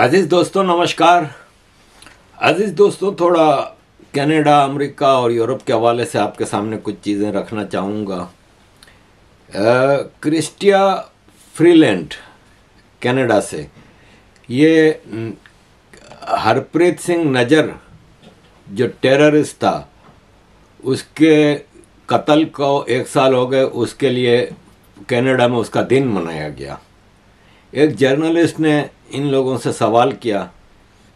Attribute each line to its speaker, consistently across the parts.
Speaker 1: अजीज़ दोस्तों नमस्कार। अजीज़ दोस्तों, थोड़ा कनाडा, अमेरिका और यूरोप के हवाले से आपके सामने कुछ चीज़ें रखना चाहूँगा। क्रिस्टिया फ्रीलैंड कनाडा से, ये हरप्रीत सिंह नजर जो टेररिस्ट था, उसके कत्ल को 1 साल हो गए। उसके लिए कनाडा में उसका दिन मनाया गया। एक जर्नलिस्ट ने इन लोगों से सवाल किया,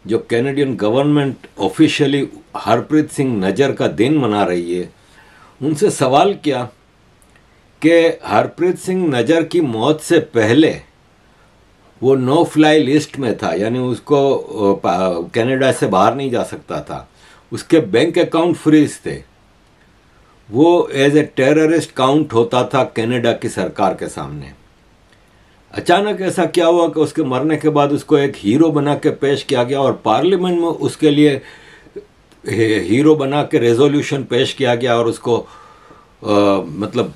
Speaker 1: जो Canadian government officially Harpreet Singh नजर का दिन मना रही है, उनसे सवाल किया कि हरप्रीत सिंह नजर की मौत से पहले वो नो फ्लाई लिस्ट में था, यानी उसको कनाडा से बाहर नहीं जा सकता था। उसके बैंक अकाउंट फ्रीज थे। वो एज ए टेररिस्ट काउंट होता था कनाडा की सरकार के सामने। अचानक ऐसा क्या हुआ कि उसके मरने के बाद उसको एक हीरो बना के पेश किया गया और पार्लियामेंट में उसके लिए हीरो बना के रेजोल्यूशन पेश किया गया और उसको मतलब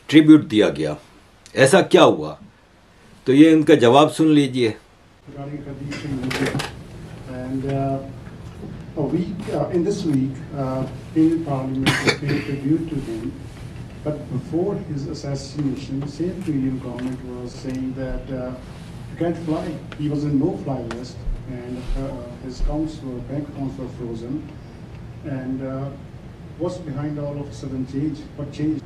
Speaker 1: ट्रिब्यूट दिया गया। ऐसा क्या हुआ? तो ये इनका जवाब सुन लीजिए।
Speaker 2: But before his assassination, the same Canadian government was saying that you can't fly. He was in no-fly list, and his bank accounts were frozen. And what's behind all of a sudden change? What changed?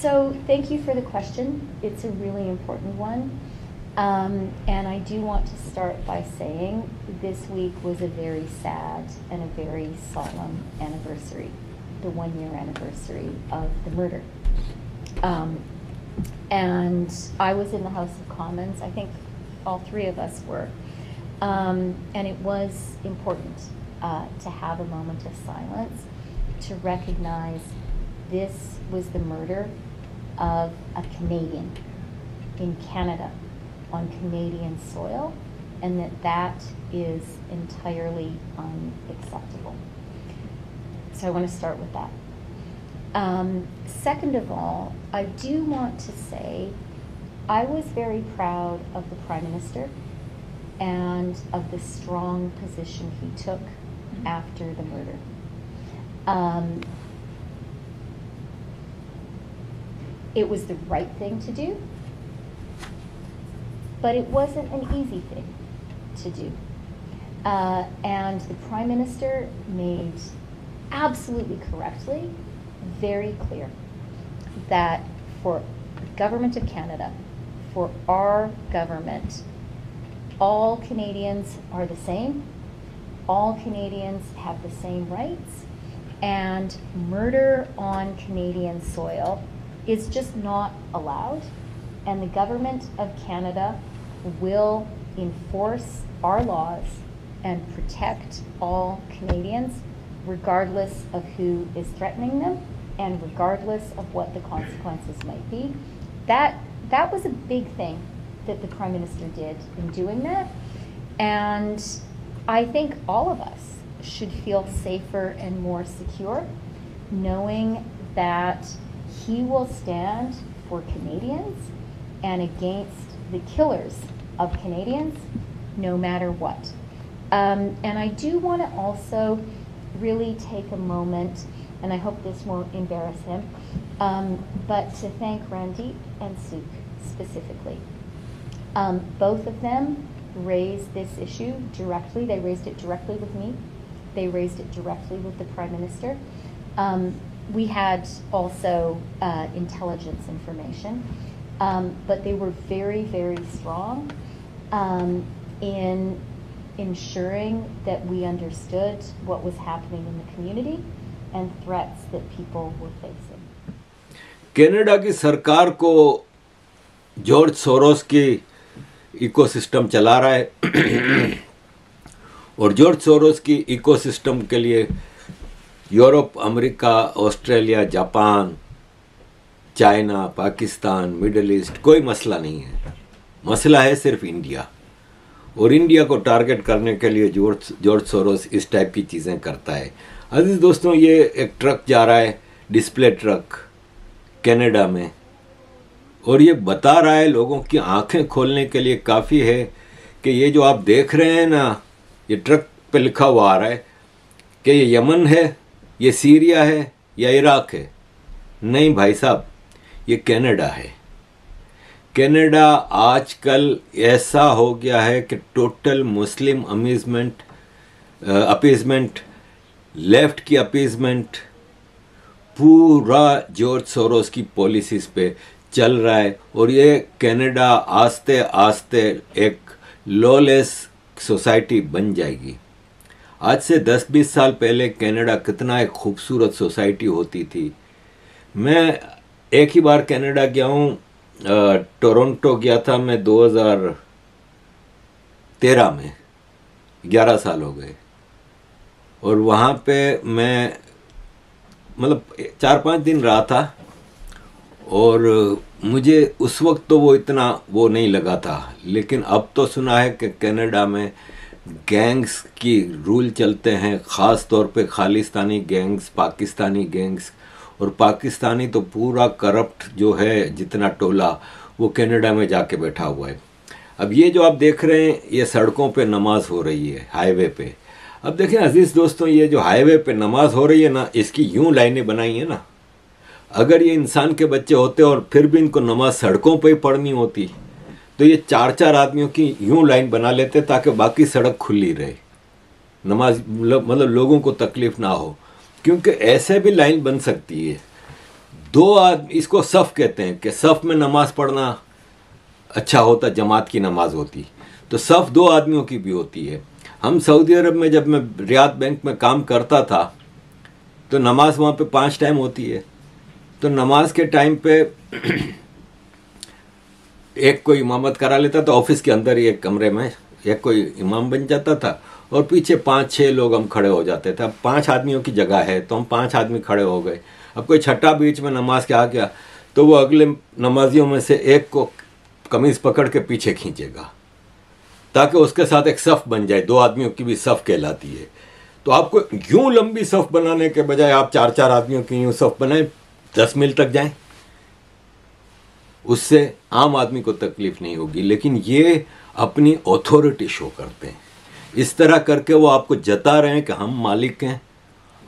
Speaker 3: So thank you for the question. It's a really important one. And I do want to start by saying this week was a very sad and a very solemn anniversary. The 1-year anniversary of the murder. And I was in the House of Commons. I think all three of us were. And it was important to have a moment of silence to recognize this was the murder of a Canadian in Canada on Canadian soil, and that is entirely unacceptable. So I want to start with that. Second of all, I do want to say I was very proud of the Prime Minister and of the strong position he took after the murder. It was the right thing to do, but it wasn't an easy thing to do. And the Prime Minister made absolutely correctly very clear that for the Government of Canada, for our government, all Canadians are the same, all Canadians have the same rights, and murder on Canadian soil is just not allowed, and the Government of Canada will enforce our laws and protect all Canadians regardless of who is threatening them and regardless of what the consequences might be. That was a big thing that the Prime Minister did in doing that. And I think all of us should feel safer and more secure knowing that he will stand for Canadians and against the killers of Canadians no matter what. And I do want to also really take a moment, and I hope this won't embarrass him, but to thank Randeep and Suk specifically. Both of them raised this issue directly. They raised it directly with me. They raised it directly with the Prime Minister. We had also intelligence information, but they were very, very strong in ensuring that we understood what was happening in the community and threats that people were facing.
Speaker 1: Canada की सरकार को George Soros की ecosystem चला रहा है और George Soros की ecosystem के लिए Europe, America, Australia, Japan, China, Pakistan, middle east कोई मसला नहीं है। मसला है सिर्फ इंडिया, और इंडिया को टारगेट करने के लिए जॉर्ज सोरोस इस टाइप की चीज़ें करता है। अजीज दोस्तों, ये एक ट्रक जा रहा है, डिस्प्ले ट्रक कनाडा में, और ये बता रहा है, लोगों की आंखें खोलने के लिए काफ़ी है कि ये जो आप देख रहे हैं ना, ये ट्रक पे लिखा हुआ आ रहा है कि ये यमन है, ये सीरिया है या इराक है। नहीं भाई साहब, ये कनाडा है। कनाडा आजकल ऐसा हो गया है कि टोटल मुस्लिम अपीजमेंट, लेफ्ट की अपीजमेंट, पूरा जॉर्ज सोरोस की पॉलिसीज पे चल रहा है। और ये कनाडा आस्ते आस्ते एक लॉलेस सोसाइटी बन जाएगी। आज से 10-20 साल पहले कनाडा कितना एक खूबसूरत सोसाइटी होती थी। मैं एक ही बार कनाडा गया हूँ, टोरंटो गया था मैं 2013 में, 11 साल हो गए। और वहाँ पे मैं मतलब 4-5 दिन रहा था, और मुझे उस वक्त तो वो इतना वो नहीं लगा था, लेकिन अब तो सुना है कि कनाडा में गैंग्स की रूल चलते हैं, ख़ास तौर पे खालिस्तानी गैंग्स, पाकिस्तानी गैंग्स। और पाकिस्तानी तो पूरा करप्ट जो है जितना टोला, वो कनाडा में जाके बैठा हुआ है। अब ये जो आप देख रहे हैं, ये सड़कों पे नमाज हो रही है, हाईवे पे। अब देखें अजीज़ दोस्तों, ये जो हाईवे पे नमाज हो रही है ना, इसकी यूं लाइनें बनाई है ना। अगर ये इंसान के बच्चे होते और फिर भी इनको नमाज सड़कों पे ही पढ़नी होती, तो ये 4-4 आदमियों की यूं लाइन बना लेते ताकि बाकी सड़क खुली रहे, नमाज मतलब लोगों को तकलीफ ना हो। क्योंकि ऐसे भी लाइन बन सकती है, 2 आदमी, इसको सफ़ कहते हैं कि सफ़ में नमाज पढ़ना अच्छा होता, जमात की नमाज होती, तो सफ़ 2 आदमियों की भी होती है। हम सऊदी अरब में, जब मैं रियाद बैंक में काम करता था, तो नमाज वहाँ पे 5 टाइम होती है। तो नमाज के टाइम पे एक कोई इमामत करा लेता था, ऑफिस के अंदर ही एक कमरे में एक कोई इमाम बन जाता था, और पीछे 5-6 लोग हम खड़े हो जाते थे। अब 5 आदमियों की जगह है, तो हम 5 आदमी खड़े हो गए। अब कोई छठा बीच में नमाज के आ गया, तो वो अगले नमाजियों में से एक को कमीज़ पकड़ के पीछे खींचेगा, ताकि उसके साथ एक सफ़ बन जाए। 2 आदमियों की भी सफ़ कहलाती है। तो आपको यूं लंबी सफ़ बनाने के बजाय आप 4-4 आदमियों की यूं सफ़ बनाएं, 10 मील तक जाएं, उससे आम आदमी को तकलीफ नहीं होगी। लेकिन ये अपनी ऑथोरिटी शो करते हैं, इस तरह करके वो आपको जता रहे हैं कि हम मालिक हैं,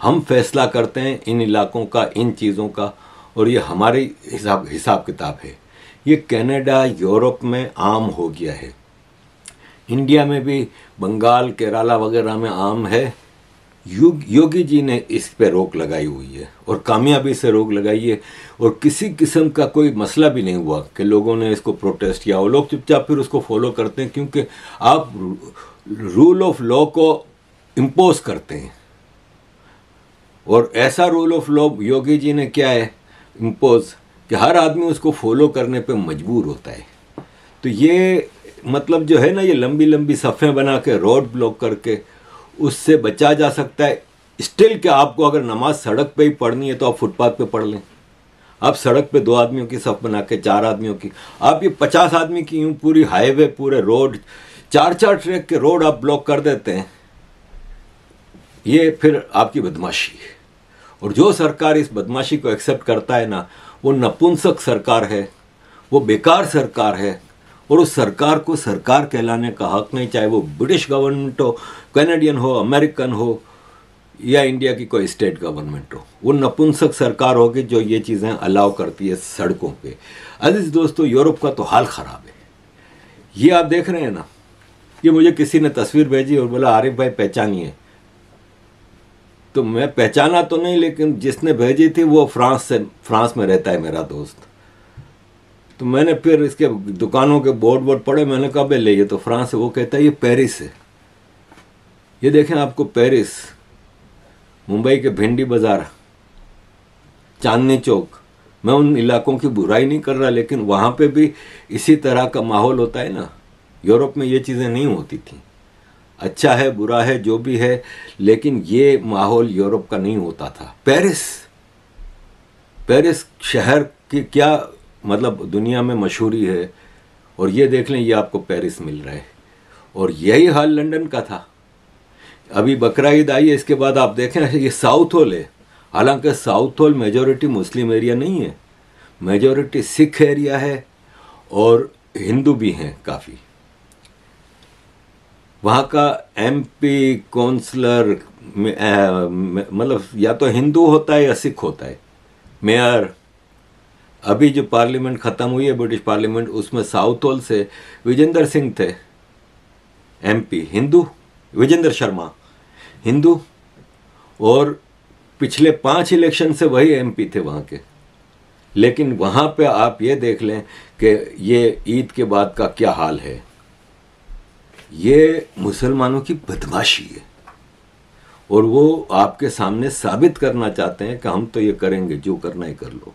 Speaker 1: हम फैसला करते हैं इन इलाकों का, इन चीज़ों का, और ये हमारे हिसाब किताब है। ये कनाडा, यूरोप में आम हो गया है, इंडिया में भी बंगाल, केरला वगैरह में आम है। योगी जी ने इस पे रोक लगाई हुई है, और कामयाबी से रोक लगाई है, और किसी किस्म का कोई मसला भी नहीं हुआ कि लोगों ने इसको प्रोटेस्ट किया। वो लोग चुपचाप फिर उसको फॉलो करते हैं, क्योंकि आप रूल ऑफ लॉ को इम्पोज करते हैं, और ऐसा rule of law Yogi ji ने क्या है इम्पोज कि हर आदमी उसको फॉलो करने पे मजबूर होता है। तो ये मतलब जो है ना, ये लंबी लंबी सफ़ें बना के, रोड ब्लॉक करके, उससे बचा जा सकता है। स्टिल कि आपको अगर नमाज सड़क पे ही पढ़नी है तो आप फुटपाथ पे पढ़ लें। आप सड़क पे 2 आदमियों की सफ़ बना के, 4 आदमियों की, आप ये 50 आदमी की यूँ पूरी हाईवे, पूरे रोड, 4-4 ट्रैक के रोड आप ब्लॉक कर देते हैं। ये फिर आपकी बदमाशी है। और जो सरकार इस बदमाशी को एक्सेप्ट करता है ना, वो नपुंसक सरकार है, वो बेकार सरकार है, और उस सरकार को सरकार कहलाने का हक नहीं, चाहे वो ब्रिटिश गवर्नमेंट हो, कैनेडियन हो, अमेरिकन हो, या इंडिया की कोई स्टेट गवर्नमेंट हो। वो नपुंसक सरकार होगी जो ये चीज़ें अलाउ करती है सड़कों पे। अजीज दोस्तों, यूरोप का तो हाल ख़राब है। ये आप देख रहे हैं ना, ये मुझे किसी ने तस्वीर भेजी और बोला आरिफ भाई पहचानिए, तो मैं पहचाना तो नहीं, लेकिन जिसने भेजी थी वो फ्रांस में रहता है मेरा दोस्त। तो मैंने फिर इसके दुकानों के बोर्ड पढ़े, मैंने कहा भाई ले, ये तो फ्रांस है। वो कहता है ये पेरिस है। ये देखें आपको, पेरिस, मुंबई के भिंडी बाज़ार, चांदनी चौक, मैं उन इलाकों की बुराई नहीं कर रहा, लेकिन वहाँ पे भी इसी तरह का माहौल होता है ना। यूरोप में ये चीज़ें नहीं होती थी। अच्छा है, बुरा है, जो भी है, लेकिन ये माहौल यूरोप का नहीं होता था। पेरिस शहर की क्या मतलब दुनिया में मशहूरी है, और ये देख लें, ये आपको पेरिस मिल रहा है। और यही हाल लंदन का था। अभी बकरा ईद आई है, इसके बाद आप देखें ये साउथ हॉल है। हालांकि साउथ हॉल मेजॉरिटी मुस्लिम एरिया नहीं है, मेजॉरिटी सिख एरिया है और हिंदू भी हैं काफ़ी। वहाँ का एमपी काउंसलर मतलब या तो हिंदू होता है या सिख होता है। मेयर, अभी जो पार्लियामेंट ख़त्म हुई है ब्रिटिश पार्लियामेंट, उसमें साउथहोल से विजेंद्र सिंह थे एमपी, हिंदू, विजेंद्र शर्मा हिंदू, और पिछले 5 इलेक्शन से वही एमपी थे वहाँ के। लेकिन वहाँ पे आप ये देख लें कि ये ईद के बाद का क्या हाल है। ये मुसलमानों की बदमाशी है और वो आपके सामने साबित करना चाहते हैं कि हम तो ये करेंगे, जो करना है कर लो।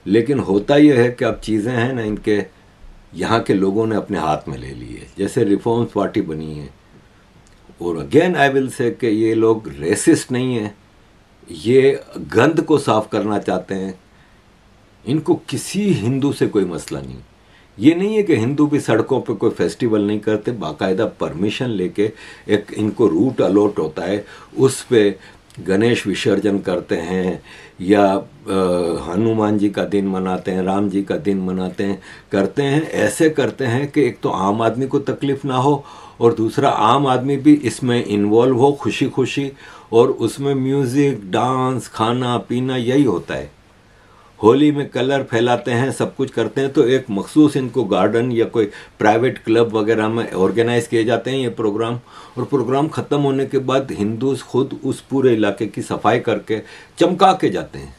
Speaker 1: लेकिन होता यह है कि अब चीज़ें हैं ना, इनके यहाँ के लोगों ने अपने हाथ में ले ली है। जैसे रिफॉर्म्स पार्टी बनी है, और अगेन आई विल से कि ये लोग रेसिस्ट नहीं हैं, ये गंद को साफ करना चाहते हैं। इनको किसी हिंदू से कोई मसला नहीं। ये नहीं है कि हिंदू भी सड़कों पे कोई फेस्टिवल नहीं करते, बाकायदा परमिशन लेके एक इनको रूट अलॉट होता है, उस पे गणेश विसर्जन करते हैं या हनुमान जी का दिन मनाते हैं, राम जी का दिन मनाते हैं, करते हैं। ऐसे करते हैं कि एक तो आम आदमी को तकलीफ ना हो और दूसरा आम आदमी भी इसमें इन्वॉल्व हो खुशी खुशी, और उसमें म्यूज़िक, डांस, खाना पीना यही होता है। होली में कलर फैलाते हैं, सब कुछ करते हैं, तो एक मखसूस इनको गार्डन या कोई प्राइवेट क्लब वगैरह में ऑर्गेनाइज किए जाते हैं ये प्रोग्राम, और प्रोग्राम ख़त्म होने के बाद हिंदू खुद उस पूरे इलाके की सफाई करके चमका के जाते हैं।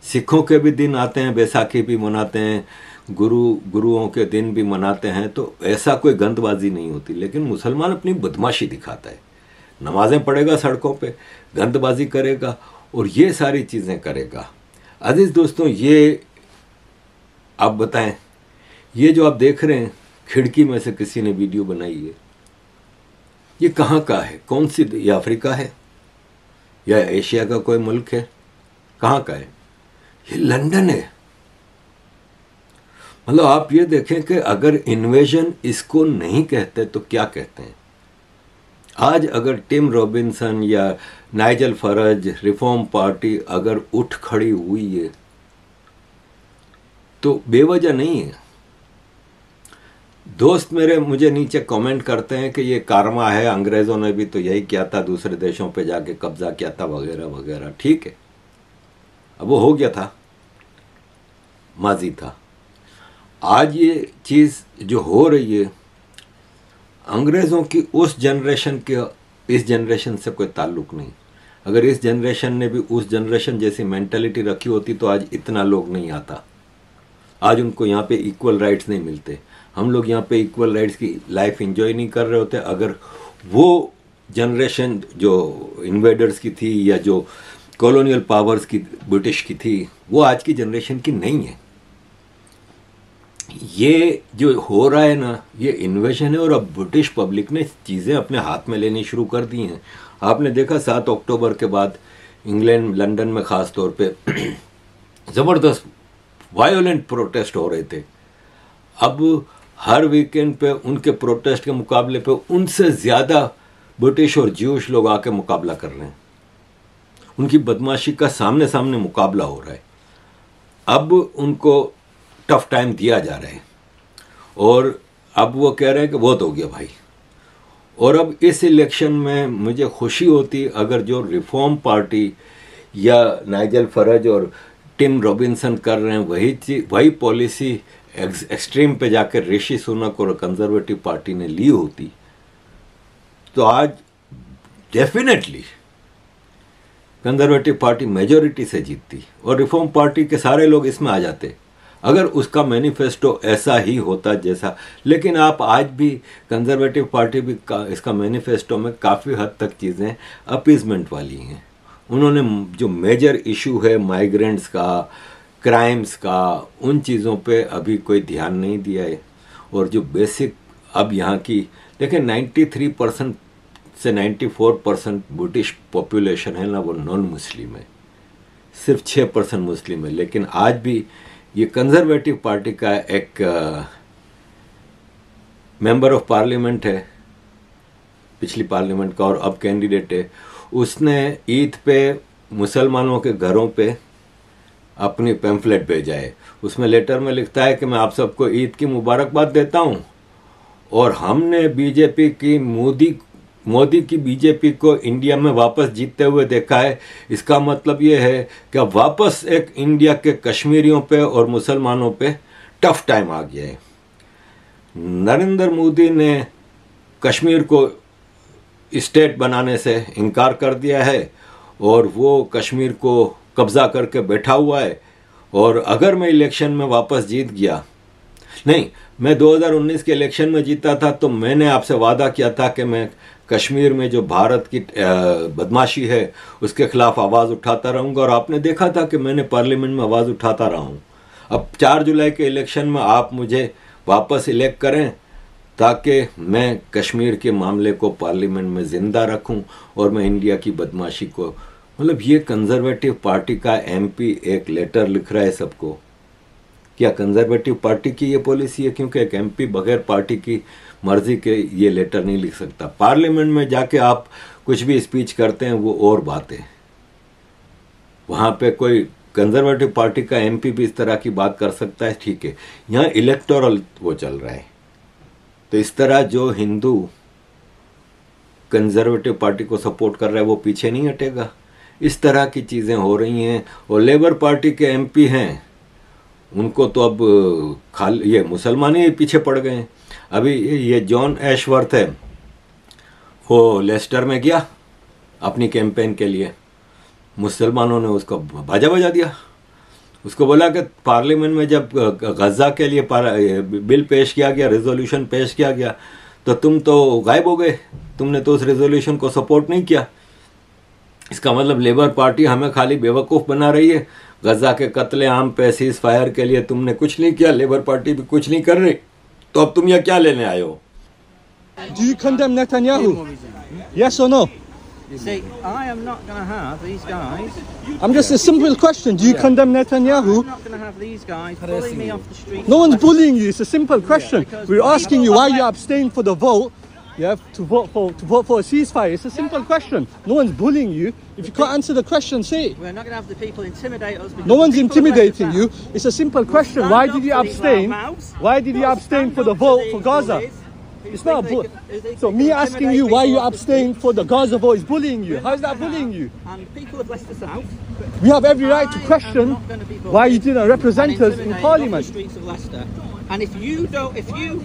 Speaker 1: सिखों के भी दिन आते हैं, बैसाखी भी मनाते हैं, गुरुओं के दिन भी मनाते हैं, तो ऐसा कोई गंदबाजी नहीं होती। लेकिन मुसलमान अपनी बदमाशी दिखाता है, नमाजें पढ़ेगा, सड़कों पे गंदबाजी करेगा और ये सारी चीज़ें करेगा। अजीज़ दोस्तों, ये आप बताएं, ये जो आप देख रहे हैं खिड़की में से किसी ने वीडियो बनाई है, ये कहाँ का है? कौन सी? ये अफ्रीका है या एशिया का कोई मुल्क है? कहाँ का है? ये लंदन है। मतलब आप ये देखें कि अगर इन्वेजन इसको नहीं कहते तो क्या कहते हैं? आज अगर टिम रॉबिन्सन या नाइजल फराज, रिफॉर्म पार्टी अगर उठ खड़ी हुई है तो बेवजह नहीं है। दोस्त मेरे मुझे नीचे कमेंट करते हैं कि ये कारमा है, अंग्रेज़ों ने भी तो यही किया था, दूसरे देशों पे जाके कब्जा किया था वगैरह वगैरह। ठीक है, अब वो हो गया था, माजी था। आज ये चीज़ जो हो रही है, अंग्रेज़ों की उस जनरेशन के इस जनरेशन से कोई ताल्लुक़ नहीं। अगर इस जनरेशन ने भी उस जनरेशन जैसी मेंटालिटी रखी होती तो आज इतना लोग नहीं आता। आज उनको यहाँ पे इक्वल राइट्स नहीं मिलते, हम लोग यहाँ पे इक्वल राइट्स की लाइफ एंजॉय नहीं कर रहे होते। अगर वो जनरेशन जो इन्वेडर्स की थी या जो कॉलोनियल पावर्स की, ब्रिटिश की थी, वो आज की जनरेशन की नहीं है। ये जो हो रहा है ना, ये इन्वेशन है और अब ब्रिटिश पब्लिक ने चीज़ें अपने हाथ में लेनी शुरू कर दी हैं। आपने देखा 7 अक्टूबर के बाद इंग्लैंड, लंदन में ख़ास तौर पे ज़बरदस्त वायोलेंट प्रोटेस्ट हो रहे थे। अब हर वीकेंड पे उनके प्रोटेस्ट के मुकाबले पे उनसे ज़्यादा ब्रिटिश और ज्यूश लोग आके मुकाबला कर रहे हैं। उनकी बदमाशी का सामने सामने मुकाबला हो रहा है। अब उनको टफ टाइम दिया जा रहा है और अब वो कह रहे हैं कि बहुत हो गया भाई। और अब इस इलेक्शन में मुझे खुशी होती अगर जो रिफॉर्म पार्टी या नाइजल फराज और टिम रॉबिन्सन कर रहे हैं वही पॉलिसी एक्सट्रीम पे जाकर ऋषि सुनक और कंजर्वेटिव पार्टी ने ली होती तो आज डेफिनेटली कंजर्वेटिव पार्टी मेजॉरिटी से जीतती और रिफॉर्म पार्टी के सारे लोग इसमें आ जाते अगर उसका मैनिफेस्टो ऐसा ही होता जैसा। लेकिन आप आज भी कंजर्वेटिव पार्टी भी इसका मैनिफेस्टो में काफ़ी हद तक चीज़ें अपीजमेंट वाली हैं। उन्होंने जो मेजर इशू है माइग्रेंट्स का, क्राइम्स का, उन चीज़ों पे अभी कोई ध्यान नहीं दिया है। और जो बेसिक अब यहाँ की देखें 93% से 94% ब्रिटिश पॉपुलेशन है ना, वो नॉन मुस्लिम है, सिर्फ 6% मुस्लिम है। लेकिन आज भी ये कंजर्वेटिव पार्टी का एक मेंबर ऑफ पार्लियामेंट है पिछली पार्लियामेंट का और अब कैंडिडेट है, उसने ईद पे मुसलमानों के घरों पे अपनी पैम्फलेट भेजा है। उसमें लेटर में लिखता है कि मैं आप सबको ईद की मुबारकबाद देता हूं और हमने बीजेपी की मोदी की बीजेपी को इंडिया में वापस जीतते हुए देखा है। इसका मतलब ये है कि अब वापस एक इंडिया के कश्मीरियों पे और मुसलमानों पे टफ टाइम आ गया है। नरेंद्र मोदी ने कश्मीर को स्टेट बनाने से इनकार कर दिया है और वो कश्मीर को कब्जा करके बैठा हुआ है। और अगर मैं इलेक्शन में वापस जीत गया, नहीं, मैं 2019 के इलेक्शन में जीता था, तो मैंने आपसे वादा किया था कि मैं कश्मीर में जो भारत की बदमाशी है उसके खिलाफ आवाज़ उठाता रहूँगा, और आपने देखा था कि मैंने पार्लियामेंट में आवाज़ उठाता रहा हूँ। अब 4 जुलाई के इलेक्शन में आप मुझे वापस इलेक्ट करें ताकि मैं कश्मीर के मामले को पार्लियामेंट में ज़िंदा रखूं और मैं इंडिया की बदमाशी को, मतलब ये कंजर्वेटिव पार्टी का एमपी एक लेटर लिख रहा है सबको। क्या कंजर्वेटिव पार्टी की ये पॉलिसी है? क्योंकि एक एमपी बगैर पार्टी की मर्जी के ये लेटर नहीं लिख सकता। पार्लियामेंट में जाके आप कुछ भी स्पीच करते हैं वो और बात है, वहाँ पे कोई कंजर्वेटिव पार्टी का एमपी भी इस तरह की बात कर सकता है, ठीक है। यहाँ इलेक्टोरल वो चल रहा है, तो इस तरह जो हिंदू कंजर्वेटिव पार्टी को सपोर्ट कर रहा है वो पीछे नहीं हटेगा। इस तरह की चीज़ें हो रही हैं। और लेबर पार्टी के एमपी हैं, उनको तो अब ये मुसलमान ही पीछे पड़ गए हैं। अभी ये जॉन एशवर्थ है, वो लेस्टर में गया अपनी कैंपेन के लिए, मुसलमानों ने उसको बाजा बजा दिया। उसको बोला कि पार्लियामेंट में जब गज़ा के लिए बिल पेश किया गया, रेजोल्यूशन पेश किया गया, तो तुम तो गायब हो गए, तुमने तो उस रेजोल्यूशन को सपोर्ट नहीं किया। इसका मतलब लेबर पार्टी हमें खाली बेवकूफ़ बना रही है। गज़ा के कत्लेआम पे सीज़ फायर के लिए तुमने कुछ नहीं किया, लेबर पार्टी भी कुछ नहीं कर रही, तो अब तुम यहाँ क्या लेने आए हो?
Speaker 4: Do you condemn Netanyahu? Yes or no?
Speaker 5: You see, I am not going to have these guys.
Speaker 4: I'm just a simple question. Do you condemn Netanyahu?
Speaker 5: I'm not going to have these guys bullying me off the street.
Speaker 4: No one's bullying you. It's a simple question. We're asking you why you abstained for the vote. Yeah, to vote for a ceasefire. It's a simple question. No one's bullying you. If you can't answer the question, say it.
Speaker 5: We're not going to have the people intimidate us.
Speaker 4: No one's intimidating you. It's a simple question. Why did you abstain? Why did you abstain for the vote for Gaza? It's not a bull. So me asking you why you abstained for the Gaza vote is bullying you. How is that bullying you?
Speaker 5: And people of Leicester South.
Speaker 4: We have every right to question why you didn't represent us in Parliament.
Speaker 5: The streets of Leicester. And if you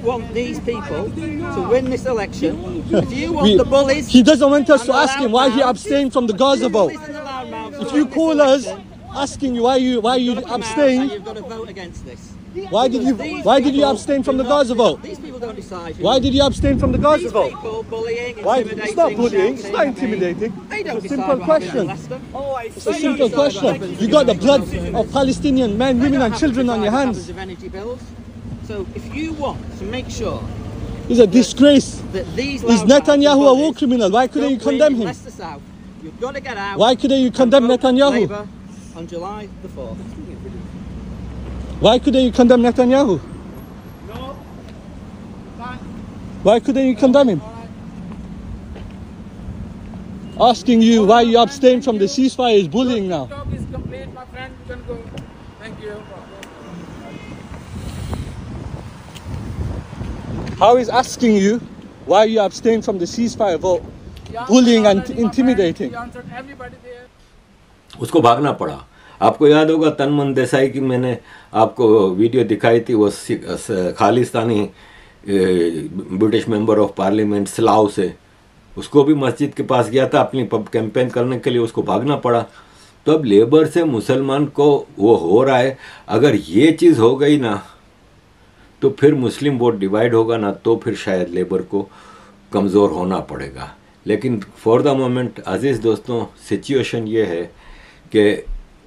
Speaker 5: want these people to win this election, if you want the bullies,
Speaker 4: he doesn't want us to ask him why he abstained from the Gaza vote. If you call us asking you why you abstained,
Speaker 5: you've got to vote against this.
Speaker 4: Why did you abstain from the Gaza vote?
Speaker 5: These people don't decide.
Speaker 4: Why did you abstain from the Gaza
Speaker 5: These
Speaker 4: vote?
Speaker 5: people bullying,
Speaker 4: Why?
Speaker 5: intimidating,
Speaker 4: It's not bullying. It's
Speaker 5: shouting
Speaker 4: not
Speaker 5: at me.
Speaker 4: intimidating.
Speaker 5: They don't
Speaker 4: It's a
Speaker 5: decide
Speaker 4: simple
Speaker 5: what happens in
Speaker 4: question.
Speaker 5: Leicester.
Speaker 4: It's a simple question. You got the blood of Palestinian men,
Speaker 5: They
Speaker 4: women,
Speaker 5: don't
Speaker 4: and
Speaker 5: have
Speaker 4: children
Speaker 5: to
Speaker 4: on your
Speaker 5: decide what
Speaker 4: hands.
Speaker 5: happens with energy bills. So if you want to make sure
Speaker 4: It's a disgrace.
Speaker 5: that these
Speaker 4: Is
Speaker 5: loud
Speaker 4: Netanyahu a war
Speaker 5: bullies
Speaker 4: criminal? Why couldn't you
Speaker 5: don't win
Speaker 4: condemn
Speaker 5: in
Speaker 4: him?
Speaker 5: Leicester South, you've got to get out.
Speaker 4: Why couldn't you
Speaker 5: and
Speaker 4: condemn
Speaker 5: vote
Speaker 4: Netanyahu?
Speaker 5: Labour on July the 4th.
Speaker 4: Why couldn't you condemn Netanyahu? Why couldn't you condemn him? Asking you why you abstained from the ceasefire is bullying now.
Speaker 6: Talk is complete, my friend. You can go. Thank you.
Speaker 4: How is asking you why you abstained from the ceasefire vote bullying and intimidating?
Speaker 6: He answered everybody there.
Speaker 1: उसको भागना पड़ा। आपको याद होगा तनमन देसाई की मैंने आपको video दिखाई थी, वो Khalistani British member of parliament स्लाव से, उसको भी मस्जिद के पास गया था अपनी कैंपेन करने के लिए, उसको भागना पड़ा। तो अब लेबर से मुसलमान को वो हो रहा है। अगर ये चीज़ हो गई ना तो फिर मुस्लिम वोट डिवाइड होगा ना, तो फिर शायद लेबर को कमज़ोर होना पड़ेगा। लेकिन फॉर द मोमेंट अजीज़ दोस्तों, सिचुएशन ये है कि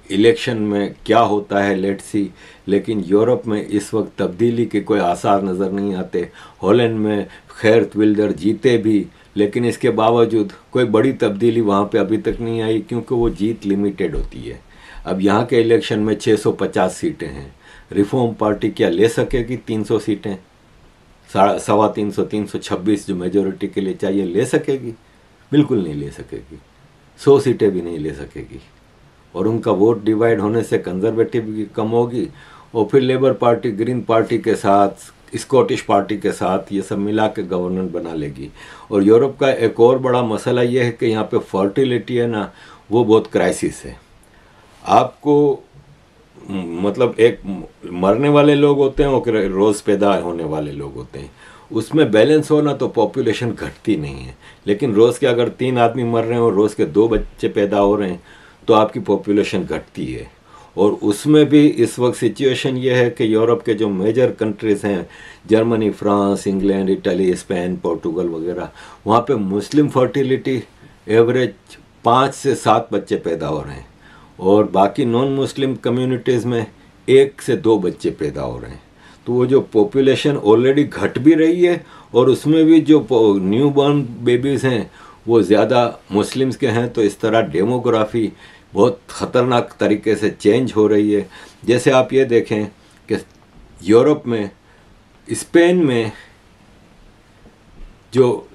Speaker 1: इलेक्शन में क्या होता है, लेट्स सी। लेकिन यूरोप में इस वक्त तब्दीली के कोई आसार नज़र नहीं आते। हॉलैंड में खैरत विल्डर जीते भी, लेकिन इसके बावजूद कोई बड़ी तब्दीली वहाँ पे अभी तक नहीं आई, क्योंकि वो जीत लिमिटेड होती है। अब यहाँ के इलेक्शन में 650 सीटें हैं। रिफॉर्म पार्टी क्या ले सकेगी 300 सीटें? 350, 326 जो मेजोरिटी के लिए चाहिए ले सकेगी? बिल्कुल नहीं ले सकेगी। 100 सीटें भी नहीं ले सकेगी। और उनका वोट डिवाइड होने से कंजर्वेटिव की कम होगी, और फिर लेबर पार्टी ग्रीन पार्टी के साथ स्कॉटिश पार्टी के साथ ये सब मिला के गवर्नमेंट बना लेगी। और यूरोप का एक और बड़ा मसला ये है कि यहाँ पे फर्टिलिटी है ना, वो बहुत क्राइसिस है। आपको मतलब एक मरने वाले लोग होते हैं और रोज़ पैदा होने वाले लोग होते हैं, उसमें बैलेंस होना तो पॉपुलेशन घटती नहीं है। लेकिन रोज़ के अगर 3 आदमी मर रहे हैं और रोज़ के 2 बच्चे पैदा हो रहे हैं तो आपकी पॉपुलेशन घटती है। और उसमें भी इस वक्त सिचुएशन ये है कि यूरोप के जो मेजर कंट्रीज़ हैं, Germany, France, England, Italy, Spain, Portugal वगैरह, वहाँ पे मुस्लिम फर्टिलिटी एवरेज 5 से 7 बच्चे पैदा हो रहे हैं, और बाकी नॉन मुस्लिम कम्युनिटीज़ में 1 से 2 बच्चे पैदा हो रहे हैं। तो वो जो पॉपुलेशन ऑलरेडी घट भी रही है, और उसमें भी जो न्यू बॉर्न बेबीज़ हैं वो ज़्यादा मुस्लिम्स के हैं। तो इस तरह डेमोग्राफी बहुत ख़तरनाक तरीके से चेंज हो रही है। जैसे आप ये देखें कि यूरोप में, स्पेन में जो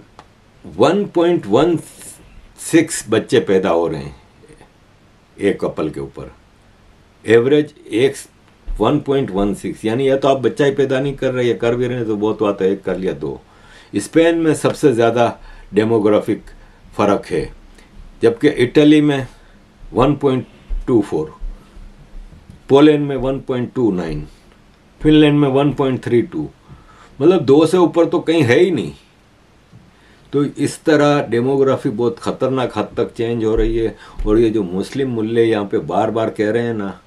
Speaker 1: 1.16 बच्चे पैदा हो रहे हैं एक कपल के ऊपर, एवरेज 1.16, यानी या तो आप बच्चा ही पैदा नहीं कर रहे, या कर भी रहे हैं तो बहुत बात है, एक कर लिया 2। स्पेन में सबसे ज़्यादा डेमोग्राफिक फ़र्क है, जबकि इटली में 1.24, पोलैंड में 1.29, फिनलैंड में 1.32, मतलब 2 से ऊपर तो कहीं है ही नहीं। तो इस तरह डेमोग्राफी बहुत ख़तरनाक हद तक चेंज हो रही है। और ये जो मुस्लिम मुल्ले यहाँ पे बार बार कह रहे हैं ना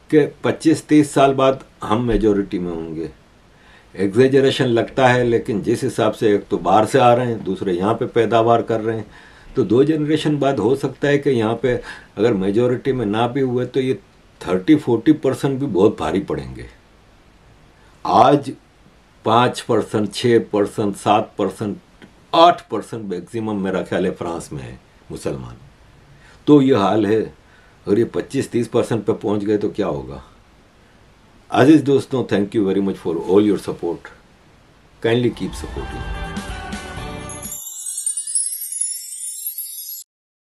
Speaker 1: कि 25-30 साल बाद हम मेजॉरिटी में होंगे, एग्जेजरेशन लगता है, लेकिन जिस हिसाब से एक तो बाहर से आ रहे हैं, दूसरे यहाँ पे पैदावार कर रहे हैं, तो 2 जनरेशन बाद हो सकता है कि यहाँ पे अगर मेजॉरिटी में ना भी हुए तो ये 30-40% भी बहुत भारी पड़ेंगे। आज 5%, 6%, 7%, 8% मैक्सिमम मेरा ख्याल है फ्रांस में है मुसलमान। तो ये हाल है, अगर ये 25-30% पे पहुंच गए तो क्या होगा। अजीज दोस्तों, thank you very much for all your support, kindly keep supporting.